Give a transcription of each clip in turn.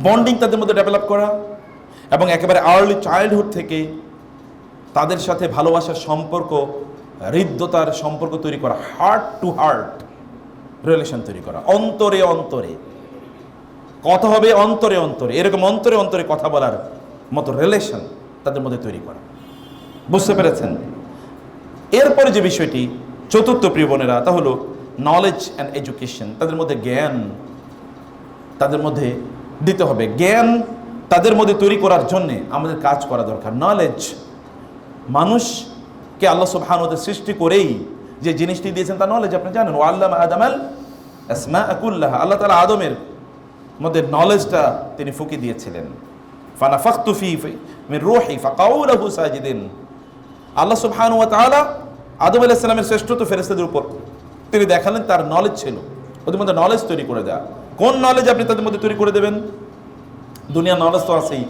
Bonding তাদের মধ্যে develop করা, এবং একেবারে আর্লি চাইল্ডহুড থেকে তাদের সাথে ভালোবাসার সম্পর্ক, হৃদ্যতার সম্পর্ক তৈরি করা, হার্ট টু হার্ট রিলেশন তৈরি করা, অন্তরে অন্তরে কথা হবে, অন্তরে অন্তরে, এরকম অন্তরে অন্তরে কথা বলার মতো রিলেশন তাদের মধ্যে তৈরি করা। বুঝতে পেরেছেন? এরপরে যে বিষয়টি চতুর্থ, প্রিয় বোনেরা, তা হলো নলেজ অ্যান্ড এডুকেশন। তাদের মধ্যে জ্ঞান তাদের মধ্যে দিতে হবে। জ্ঞান তাদের মধ্যে তৈরি করার জন্যে আমাদের কাজ করা দরকার। নলেজ, মানুষকে আল্লাহ সুবহানাহু ওয়া তাআলা সৃষ্টি করেই যে জিনিসটি দিয়েছেন তা নলেজ। আপনি জানেন, ওয়া আল্লামা আদামাল আসমাআ কুল্লাহা, আল্লাহ তাআলা আদমের মধ্যে নলেজটা তিনি ফুঁকে দিয়েছিলেন। ফানাফাখতু ফীহি মির রূহি ফাকাউ লাহু সাজিদিন। আল্লাহ সুবহানাহু ওয়া তাআলা আদম আলাইহিস সালামের শ্রেষ্ঠত্ব ফেরেশতাদের উপর তিনি দেখালেন, তার নলেজ ছিল, ওদের মধ্যে নলেজ তৈরি করে দেয়া। কোন নলেজ আপনি তাদের মধ্যে তৈরি করে দেবেন? দুনিয়ার নলেজ তো আছেই।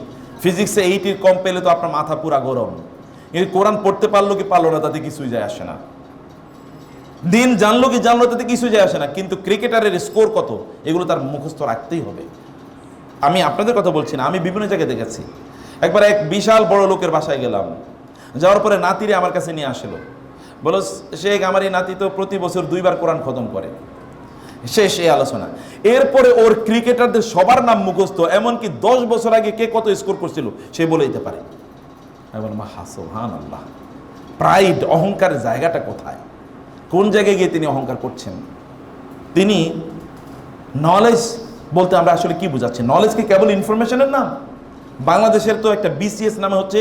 ফিজিক্সে 80 কম পেলে তো আপনার মাথা পুরা গরম। কিন্তু কোরআন পড়তে পারলো কি পারলো না তাতে কিছুই যায় আসে না। দিন জানলো কি জানলো তাতে কিছুই যায় আসে না। কিন্তু ক্রিকেটারের স্কোর কত, এগুলো তার মুখস্থ রাখতেই হবে। আমি আপনাদের কথা বলছি না, আমি বিভিন্ন জায়গায় দেখেছি। একবার এক বিশাল বড় লোকের বাসায় গেলাম, যাওয়ার পরে নাতিরে আমার কাছে নিয়ে আসলো। বলো, শেখ আমার এই নাতি তো প্রতি বছর 2 বার কোরআন খতম করে। শেষ এই আলোচনা। এরপরে ওর ক্রিকেটারদের সবার নাম মুখস্থ, এমনকি 10 বছর আগে কে কত স্কোর করছিল সে বলে দিতে পারে। এবার মা সুবহানাল্লাহ, প্রাইড, অহংকারের জায়গাটা কোথায়? কোন জায়গায় গিয়ে তিনি অহংকার করছেন? তিনি নলেজ বলতে আমরা আসলে কি বুঝাচ্ছি? নলেজ কি কেবল ইনফরমেশনের নাম? বাংলাদেশের তো একটা বিসিএস নামে হচ্ছে,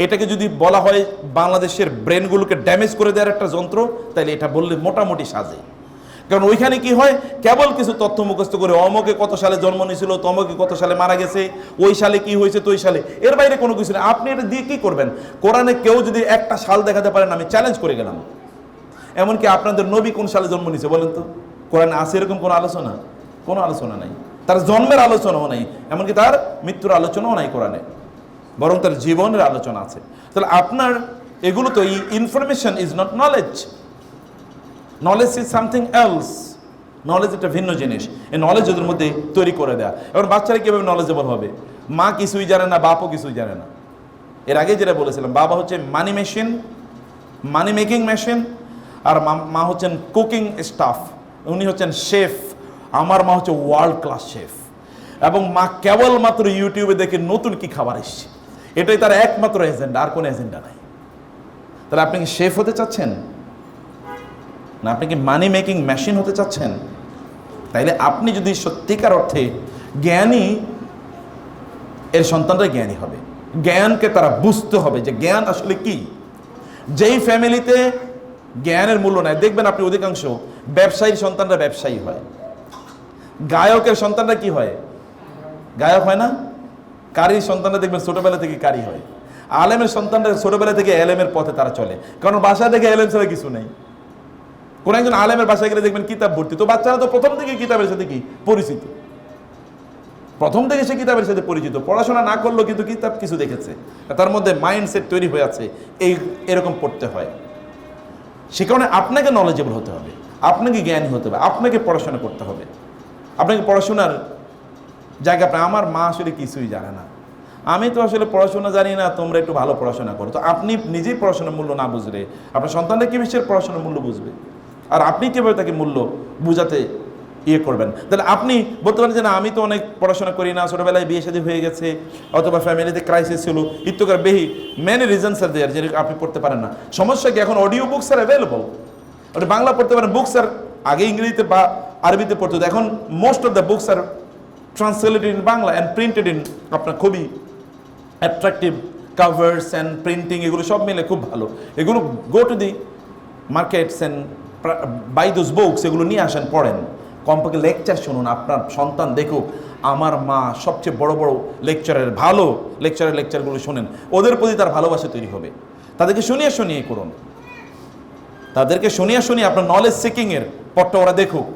এটাকে যদি বলা হয় বাংলাদেশের ব্রেনগুলোকে ড্যামেজ করে দেওয়ার একটা যন্ত্র, তাহলে এটা বললে মোটামুটি সাজে। কারণ ওইখানে কি হয়, কেবল কিছু তথ্য মুখস্থ করে, অমকে কত সালে জন্ম নিয়েছিল, তমকে কত সালে মারা গেছে, ওই সালে কি হয়েছে, তো ওই সালে, এর বাইরে কোনো কিছু নেই। আপনি এটা দিয়ে কি করবেন? কোরআনে কেউ যদি একটা সাল দেখাতে পারেন, আমি চ্যালেঞ্জ করে গেলাম। এমনকি আপনাদের নবী কোন সালে জন্ম নিয়েছে বলেন তো? কোরআনে আছে এরকম কোনো আলোচনা? কোনো আলোচনা নাই। তার জন্মের আলোচনাও নাই, এমনকি তার মৃত্যুর আলোচনাও নাই কোরআনে, বরং তার জীবনের আলোচনা আছে। তাহলে আপনার এগুলো তো, information is not knowledge. Knowledge is something else. Knowledge একটা ভিন্ন জিনিস। এই নলেজ ওদের মধ্যে তৈরি করে দেয়া। এবার বাচ্চারা কীভাবে নলেজেবল হবে? মা কিছুই জানে না, বাপও কিছুই জানে না। এর আগে যেটা বলেছিলাম, বাবা হচ্ছে মানি মেশিন, মানি মেকিং মেশিন, আর মা হচ্ছেন কুকিং স্টাফ, উনি হচ্ছেন শেফ। আমার মা হচ্ছে ওয়ার্ল্ড ক্লাস শেফ, এবং মা কেবলমাত্র ইউটিউবে দেখে নতুন কি খাবার এসছে, এটাই তার একমাত্র এজেন্ডা, আর কোনো এজেন্ডা নাই। তাহলে আপনি কি শেফ হতে চাচ্ছেন না আপনি কি মানি মেকিং মেশিন হতে চাচ্ছেন? তাইলে আপনি যদি সত্যিকার অর্থে জ্ঞানী, এর সন্তানরা জ্ঞানী হবে। জ্ঞানকে তারা বুঝতে হবে যে জ্ঞান আসলে কি। যেই ফ্যামিলিতে জ্ঞানের মূল্য নাই, দেখবেন আপনি অধিকাংশ ব্যবসায়ীর সন্তানরা ব্যবসায়ী হয়, গায়কের সন্তানরা কি হয়? গায়ক হয় না? কারির সন্তানরা দেখবেন ছোটবেলা থেকে কারি হয়। আলেমের সন্তানরা ছোটবেলা থেকে এলেমের পথে তারা চলে, কারণ বাসা থেকে এলেম ছাড়া কিছু নেই। কোন একজন আলেমের বাসায় গেলে দেখবেন কিতাব ভর্তি। তো বাচ্চারা তো প্রথম থেকে কিতাবের সাথে কি পরিচিত, প্রথম থেকে সে কিতাবের সাথে পরিচিত। পড়াশোনা না করলেও কিন্তু কিতাব কিছু দেখেছে, তার মধ্যে মাইন্ডসেট তৈরি হয়ে আছে, এরকম পড়তে হয়। সে কারণে আপনাকে নলেজেবল হতে হবে, আপনাকে জ্ঞানী হতে হবে, আপনাকে পড়াশোনা করতে হবে। আপনাকে পড়াশোনার জায়গা, আমার মা আসলে কিছুই জানে না, আমি তো আসলে পড়াশোনা জানি না, তোমরা একটু ভালো পড়াশোনা করো। তো আপনি নিজেই পড়াশোনার মূল্য না বুঝলে আপনার সন্তানরা কি বিশ্বের পড়াশোনার মূল্য বুঝবে? আর আপনি কীভাবে তাকে মূল্য বুঝাতে করবেন? তাহলে আপনি বলতে পারেন যে না, আমি তো অনেক পড়াশোনা করি না, ছোটোবেলায় বিয়ে শাদী হয়ে গেছে, অথবা ফ্যামিলিতে ক্রাইসিস ছিল, ইত্যকার বেহি মেনি রিজনস আর দেয়ার, যেটা আপনি পড়তে পারেন না। সমস্যা কি, এখন অডিও বুকস আর অ্যাভেলেবল, আপনি বাংলা পড়তে পারেন। বুকস আর আগে ইংরেজিতে বা আরবিতে পড়তে হতো, এখন most of the books are translated in Bangla and printed in, আপনার খুবই অ্যাট্রাকটিভ কাভার্স অ্যান্ড প্রিন্টিং, এগুলো সব মিলে খুব ভালো। এগুলো go to the markets and buy those books, এগুলো নিয়ে আসেন, পড়েন। কমপক্ষে লেকচার শুনুন, আপনার সন্তান দেখুক আমার মা সবচেয়ে বড় বড় লেকচারের, ভালো লেকচারগুলো শোনেন, ওদের প্রতি তার ভালোবাসা তৈরি হবে। তাদেরকে শুনিয়ে শুনিয়ে করুন, তাদেরকে শুনিয়ে শুনিয়ে আপনার নলেজ সিকিংয়ের পথটা ওরা দেখুক।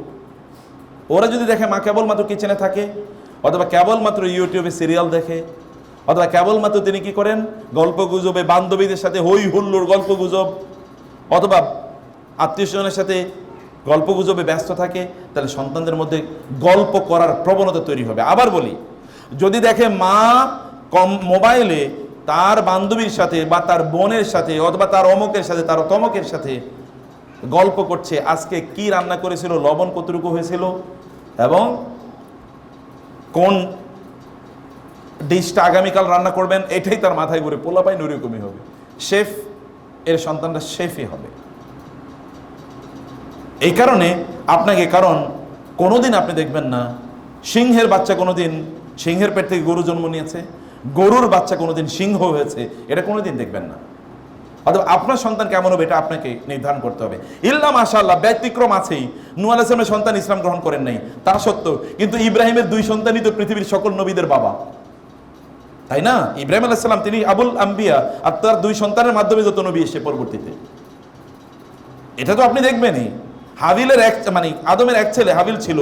ওরা যদি দেখে মা কেবলমাত্র কিচেনে থাকে, অথবা কেবলমাত্র ইউটিউবে সিরিয়াল দেখে, অথবা কেবলমাত্র তিনি কি করেন গল্প গুজবে, বান্ধবীদের সাথে হই হুল্লোড় গল্প গুজব, অথবা আত্মীয় স্বজনের সাথে গল্প গুজবে ব্যস্ত থাকে, তাহলে সন্তানদের মধ্যে গল্প করার প্রবণতা তৈরি হবে। আবার বলি, যদি দেখে মা মোবাইলে তার বান্ধবীর সাথে বা তার বোনের সাথে অথবা তার অমুকের সাথে তার তমকের সাথে গল্প করছে, আজকে কি রান্না করেছিল, লবণ কতটুকু হয়েছিল এবং কোন ডিশটা আগামীকাল রান্না করবেন, এটাই তার মাথায় ঘুরে, পোলাপাই ওরকমই হবে। শেফ, এর সন্তানটা শেফই হবে। এই কারণে আপনাকে, কারণ কোনোদিন আপনি দেখবেন না সিংহের বাচ্চা কোনোদিন সিংহের পেট থেকে গরু জন্ম নিয়েছে, গরুর বাচ্চা কোনোদিন সিংহ হয়েছে, এটা কোনোদিন দেখবেন না। অথবা আপনার সন্তান কেমন হবে এটা আপনাকে নির্ধারণ করতে হবে। ইল্লা মাশাআল্লাহ, ব্যতিক্রম আছেই। নূহ আলাইহিস সালামের সন্তান ইসলাম গ্রহণ করেন নাই, তা সত্ত্বেও কিন্তু ইব্রাহিমের 2 সন্তানই তো পৃথিবীর সকল নবীদের বাবা, তাই না? ইব্রাহিম আলাইহিস সালাম তিনি আবুল আম্বিয়া, আর তার 2 সন্তানের মাধ্যমে যত নবী এসে পরবর্তীতে, এটা তো আপনি দেখবেনই। হাবিলের আদমের এক ছেলে হাবিল ছিল,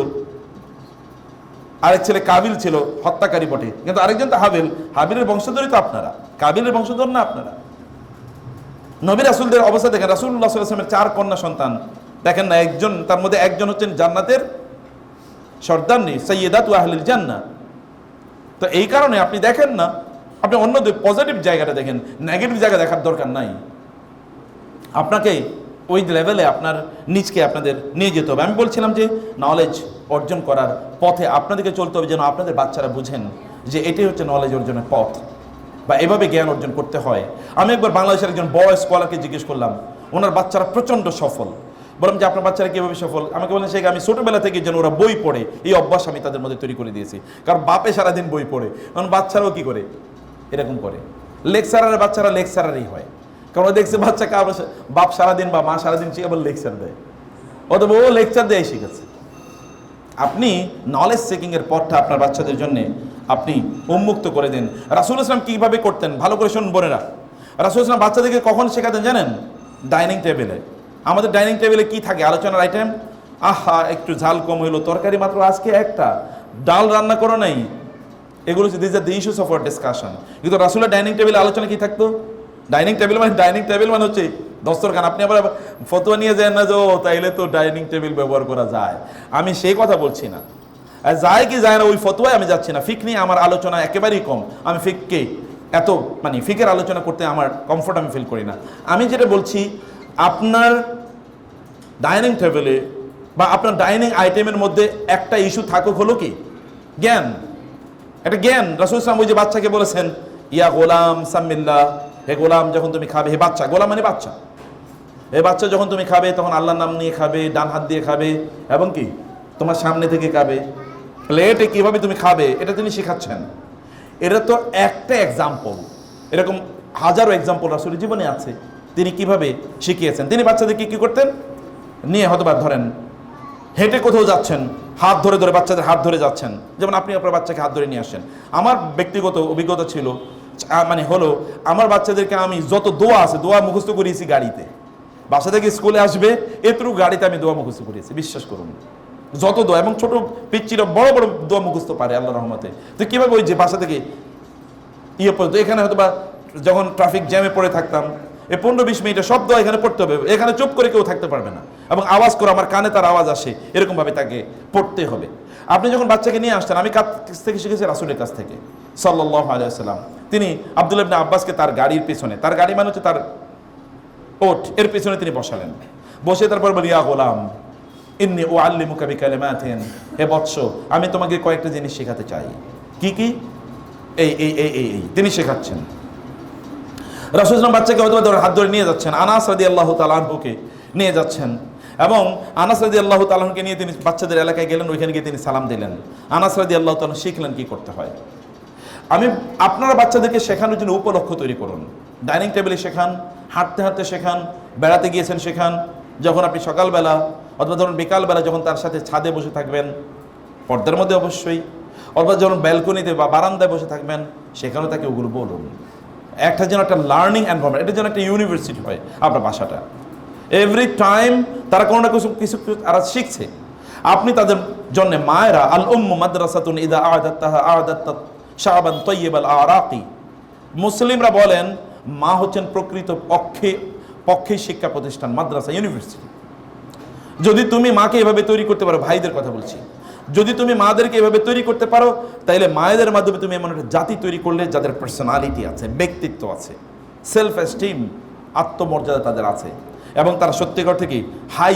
আরেক ছেলে কাবিল ছিল, হত্যাকারী বটে, কিন্তু আরেকজন তো হাবিলের বংশধরই তো আপনারা, কাবিলের বংশধর না আপনারা। নবী রাসূলদের অবস্থা দেখেন, রাসূলুল্লাহ সাল্লাল্লাহু আলাইহি ওয়াসাল্লামের 4 কন্যা সন্তান দেখেন না, একজন তার মধ্যে একজন হচ্ছেন জান্নাতের সর্দারনি, সাইয়্যিদাতু আহলিল জান্নাহ। তো এই কারণে আপনি দেখেন না, আপনি অন্য পজিটিভ জায়গাটা দেখেন, নেগেটিভ জায়গা দেখার দরকার নাই। আপনাকে ওই লেভেলে আপনার নিজকে আপনাদের নিয়ে যেতে হবে। আমি বলছিলাম যে নলেজ অর্জন করার পথে আপনাদেরকে চলতে হবে, যেন আপনাদের বাচ্চারা বুঝেন যে এটাই হচ্ছে নলেজ অর্জনের পথ, বা এভাবে জ্ঞান অর্জন করতে হয়। আমি একবার বাংলাদেশের একজন বড় স্কলারকে জিজ্ঞেস করলাম, ওনার বাচ্চারা প্রচণ্ড সফল। বললাম যে আপনার বাচ্চারা কীভাবে সফল? আমাকে বলেন সে আমি ছোটোবেলা থেকে যেন ওরা বই পড়ে, এই অভ্যাস আমি তাদের মধ্যে তৈরি করে দিয়েছি। কারণ বাপে সারাদিন বই পড়ে, কারণ বাচ্চারাও কী করে এরকম করে। লেকচারারের বাচ্চারা লেকচারারই হয়, কারণ ও দেখছে বাচ্চাকে বাপ সারাদিন বা মা সারাদিন সে আবার লেকচার দেয়, অথবা ও লেকচার দেয় শিখেছে। আপনি নলেজ সিকিংয়ের পথটা আপনার বাচ্চাদের জন্য আপনি উন্মুক্ত করে দিন। রাসূলুল্লাহ সাল্লাল্লাহু আলাইহি ওয়াসাল্লাম কীভাবে করতেন ভালো করে শুনুন বোনেরা। রাসূলুল্লাহ সাল্লাল্লাহু আলাইহি ওয়াসাল্লাম বাচ্চাদেরকে কখন শেখাতেন জানেন? ডাইনিং টেবিলে। আমাদের ডাইনিং টেবিলে কি থাকে আলোচনার আইটেম? আহা একটু ঝাল কম হইলো, তরকারি মাত্র আজকে একটা, ডাল রান্না করো নাই, এগুলো this are the issues of our discussion. কিন্তু রাসূলের ডাইনিং টেবিলে আলোচনা কি থাকতো? ডাইনিং টেবিল মানে হচ্ছে দস্তরখান। আপনি আবার ফতোয়া নিয়ে যান না যে ও তাইলে তো ডাইনিং টেবিল ব্যবহার করা যায়, আমি সেই কথা বলছি না। যায় কি যায় না ওই ফতোয়ায় আমি যাচ্ছি না। ফিক নিয়ে আমার আলোচনা একেবারেই কম, আমি ফিককে এত ফিকের আলোচনা করতে আমার কমফোর্ট আমি ফিল করি না। আমি যেটা বলছি, আপনার ডাইনিং টেবিলে বা আপনার ডাইনিং আইটেমের মধ্যে একটা ইস্যু থাকুক, হলো কি জ্ঞান। একটা জ্ঞান। রাসূল সাল্লাল্লাহু আলাইহি ওয়াসাল্লাম ওই যে বাচ্চাকে বলেছেন, ইয়া গোলাম সাম্মিল্লাহ, হে গোলাম যখন তুমি খাবে, হে বাচ্চা, গোলাম মানে বাচ্চা, হে বাচ্চা যখন তুমি খাবে তখন আল্লাহর নাম নিয়ে খাবে, ডান হাত দিয়ে খাবে এবং কি তোমার সামনে থেকে খাবে। প্লেটে কিভাবে তুমি খাবে এটা তিনি শেখাচ্ছেন। এটা তো একটা এক্সাম্পল, এরকম হাজারো এক্সাম্পল রাসূলের জীবনে আছে। তিনি কিভাবে শিখিয়েছেন। তিনি বাচ্চাদেরকে কি করতেন, নিয়ে হয়তোবা ধরেন হেঁটে কোথাও যাচ্ছেন, হাত ধরে ধরে বাচ্চাদের হাত ধরে যাচ্ছেন, যেমন আপনি আপনার বাচ্চাকে হাত ধরে নিয়ে আসেন। আমার ব্যক্তিগত অভিজ্ঞতা ছিল, হলো আমার বাচ্চাদেরকে আমি যত দোয়া আছে দোয়া মুখস্থ করিয়েছি গাড়িতে। বাসা থেকে স্কুলে আসবে এতটুকু গাড়িতে আমি দোয়া মুখস্থ করিয়েছি, বিশ্বাস করুন। যত দোয়া, এবং ছোট পিচ্চিরা বড় বড় দোয়া মুখস্থ পারে আল্লাহর রহমতে। তো কীভাবে ওই যে বাসা থেকে পর্যন্ত, এখানে হয়তো বা যখন ট্রাফিক জ্যামে পড়ে থাকতাম, এই 15-20 মিনিটে সব দোয়া এখানে পড়তে হবে, এখানে চুপ করে কেউ থাকতে পারবে না, এবং আওয়াজ করে আমার কানে তার আওয়াজ আসে, এরকমভাবে তাকে পড়তে হবে। আপনি যখন বাচ্চাকে নিয়ে আসতেন, আমি কাছ থেকে শিখেছি রাসূলের কাছ থেকে সাল্লাল্লাহু আলাইহি ওয়াসাল্লাম। তিনি আব্দুল্লাহ ইবনে আব্বাসকে তার গাড়ির পিছনে, তার গাড়ি মানে হচ্ছে তার ওট, এর পিছনে তিনি বসালেন। বসে তারপর বলি, ইয়া গোলাম ইন্নী উআল্লিমুকা বিকালিমাতিন, হে বৎস আমি তোমাকে কয়েকটা জিনিস শেখাতে চাই। কি কি? এই এই এই এই তিনি শেখাচ্ছেন। রাসূল সাল্লাল্লাহু আলাইহি ওয়াসাল্লাম বাচ্চাকে হয়তো হাত ধরে নিয়ে যাচ্ছেন, আনাস রাদিয়াল্লাহু তাআলা আনহুকে নিয়ে যাচ্ছেন, এবং আনাস রাদিয়াল্লাহু তাআলা আনহুকে নিয়ে তিনি বাচ্চাদের এলাকায় গেলেন, ওইখানে গিয়ে তিনি সালাম দিলেন। আনাস রাদিয়াল্লাহু তাআলা শিখলেন কি করতে হয়। আমি আপনারা বাচ্চাদেরকে শেখানোর জন্য উপলক্ষ্য তৈরি করুন। ডাইনিং টেবিলে শেখান, হাঁটতে হাঁটতে শেখান, বেড়াতে গিয়েছেন শেখান, যখন আপনি সকালবেলা অথবা ধরুন বিকালবেলা যখন তার সাথে ছাদে বসে থাকবেন, পর্দার মধ্যে অবশ্যই, অথবা যখন ব্যালকনিতে বা বারান্দায় বসে থাকবেন, সেখানেও তাকে ওগুলো বলুন। একটা যেন একটা লার্নিং এনভায়রনমেন্ট, এটা যেন একটা ইউনিভার্সিটি হয় আপনার বাসাটা। এভরি টাইম তারা কোনো না কিছু তারা শিখছে। আপনি তাদের জন্য মায়েরা, আল উম্মু মাদ্রাসাতুন ইদা আ'দাতাহা আ'দাত শাবান তাইয়িবাল আরাকি, মুসলিমরা বলেন মা হচ্ছেন প্রকৃত পক্ষে শিক্ষা প্রতিষ্ঠান, মাদ্রাসা, ইউনিভার্সিটি। যদি তুমি মাকে এভাবে তৈরি করতে পারো, ভাইদের কথা বলছি, যদি তুমি মাদেরকে এভাবে তৈরি করতে পারো, তাইলে মায়েদের মাধ্যমে তুমি এমন একটা জাতি তৈরি করলে যাদের পার্সোনালিটি আছে, ব্যক্তিত্ব আছে, সেলফ এস্টিম, আত্মমর্যাদা তাদের আছে, এবং তারা সত্যিকার থেকে হাই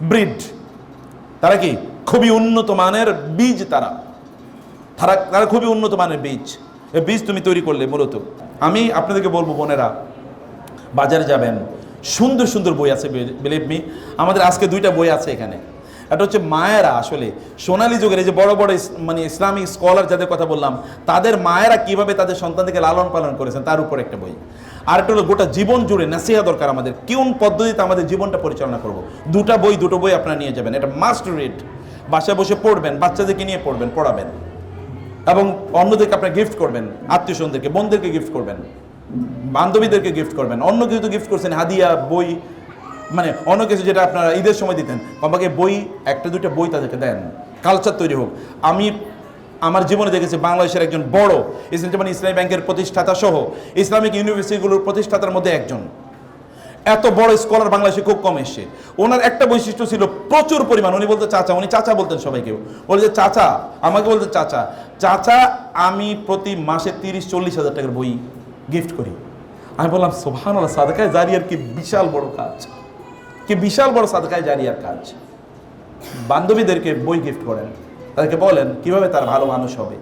ব্রিড, তারা কি খুবই উন্নত মানের বীজ, তারা তারা খুবই উন্নত মানের বীজ। এই বীজ তুমি তৈরি করলে মূলত। আমি আপনাদেরকে বলবো, বোনেরা বাজারে যাবেন, সুন্দর সুন্দর বই আছে, বিলিভ মি। আমাদের আজকে 2টা বই আছে এখানে। এটা হচ্ছে মায়েরা আসলে সোনালী যুগের এই যে বড় বড় মানে ইসলামিক স্কলার যাদের কথা বললাম, তাদের মায়েরা কিভাবে তাদের সন্তানদেরকে লালন পালন করেছেন তার উপর একটা বই। আর একটা হলো গোটা জীবন জুড়ে নাসিহা দরকার আমাদের, কোন পদ্ধতিতে আমাদের জীবনটা পরিচালনা করব। দুটো বই আপনারা নিয়ে যাবেন, এটা মাস্ট রিড। বাসায় বসে পড়বেন, বাচ্চাদেরকে নিয়ে পড়বেন, পড়াবেন, এবং অন্যদেরকে আপনার গিফট করবেন, আত্মীয় স্বজনদেরকে, বোনদেরকে গিফট করবেন, বান্ধবীদেরকে গিফট করবেন। অন্য কিছু তো গিফট করছেন, হাদিয়া, বই, মানে অন্য কিছু যেটা আপনারা ঈদের সময় দিতেন, কমপক্ষে বই, 1-2টা বই তাদেরকে দেন, কালচার তৈরি হোক। আমি আমার জীবনে দেখেছি বাংলাদেশের একজন বড় ইসলামী ব্যাংকের প্রতিষ্ঠাতা সহ ইসলামিক ইউনিভার্সিটিগুলোর প্রতিষ্ঠাতার মধ্যে একজন, এত বড় স্কলার বাংলাদেশে খুব কম এসছে। ওনার একটা বৈশিষ্ট্য ছিল প্রচুর পরিমাণ, উনি বলতে চাচা, উনি চাচা বলতেন সবাইকে, বলে যে চাচা, আমাকে বলতে চাচা, চাচা আমি প্রতি মাসে 30-40 হাজার টাকার বই গিফট করি। আমি বললাম সুবহানাল্লাহ, সাদকায়ে জারিয়ার কি বিশাল বড় কাজ, কি বিশাল বড় সাদকায়ে জারিয়ার কাজ। বান্ধবীদেরকে বই গিফট করেন, তাদেরকে বলেন কিভাবে তারা ভালো মানুষ হবে,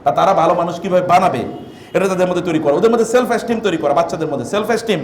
আর তারা ভালো মানুষ কিভাবে বানাবে, এটা তাদের মধ্যে তৈরি করা, ওদের মধ্যে সেলফ এস্টিম তৈরি করা, বাচ্চাদের মধ্যে সেলফ এস্টিম।